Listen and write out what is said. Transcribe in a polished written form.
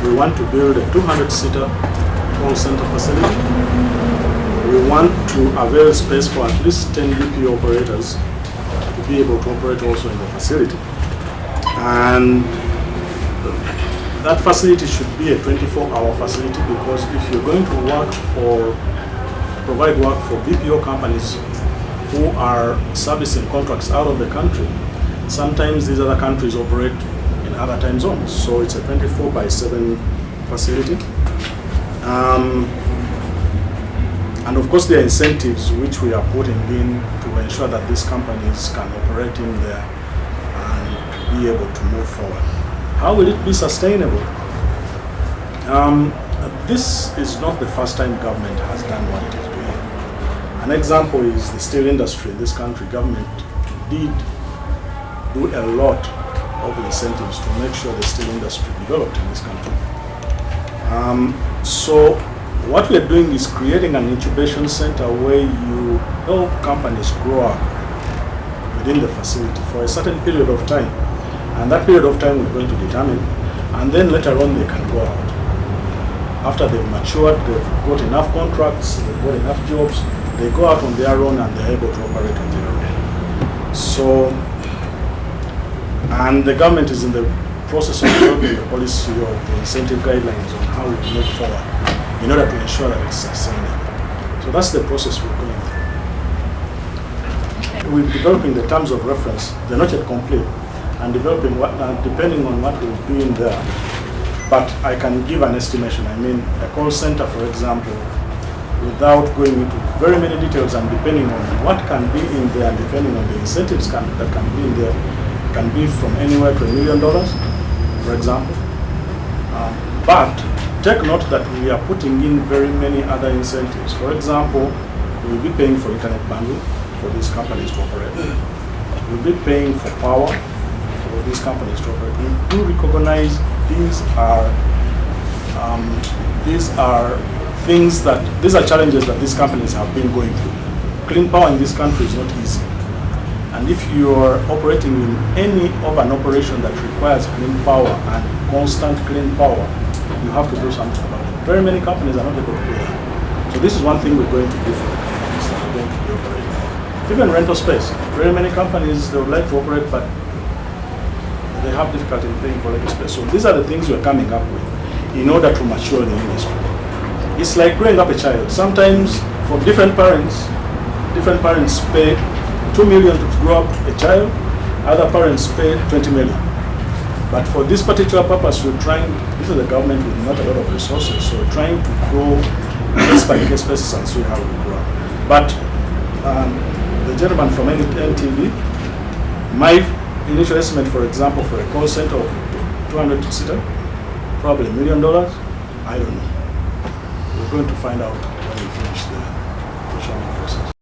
we want to build a 200-seater call center facility. We want to avail space for at least 10 BPO operators to be able to operate also in the facility. And that facility should be a 24-hour facility, because if you're going to provide work for BPO companies who are servicing contracts out of the country, sometimes these other countries operate in other time zones. So it's a 24/7 facility. And of course there are incentives which we are putting in to ensure that these companies can operate in there and be able to move forward. How will it be sustainable? This is not the first time government has done what it is doing. An example is the steel industry in this country. Government did do a lot of incentives to make sure the steel industry developed in this country. So what we are doing is creating an incubation center where you help companies grow up within the facility for a certain period of time. And that period of time we're going to determine, and then later on they can go out. After they've matured, they've got enough contracts, they've got enough jobs, they go out on their own and they're able to operate on their own. So, and the government is in the process of developing the policy of the incentive guidelines on how we move forward in order to ensure that it's sustainable. So that's the process we're going through. We're developing the terms of reference. They're not yet complete, and developing what, depending on what we'll do in there. But I can give an estimation. I mean, a call center, for example, without going into very many details, and depending on what can be in there, and depending on the incentives that can be in there, can be from anywhere to $1 million, for example. But take note that we are putting in very many other incentives. For example, we'll be paying for internet bandwidth for these companies to operate. We'll be paying for power for these companies to operate. We do recognize these are challenges that these companies have been going through. Clean power in this country is not easy. And if you are operating in any of an operation that requires clean power and constant clean power, you have to do something about it. Very many companies are not able to do that. So this is one thing we're going to do for the companies that are going to be operating. Even rental space. Very many companies, they would like to operate, but they have difficulty in paying for rental space. So these are the things we're coming up with in order to mature the industry. It's like growing up a child. Sometimes for different parents pay $2 million to grow up a child, other parents pay $20 million. But for this particular purpose, we're trying, this is a government with not a lot of resources, so we're trying to grow case by case basis and see how we grow. But the gentleman from NTV, my initial estimate, for example, for a call center of 200-seater, probably $1 million, I don't know. We're going to find out when we finish the procurement process.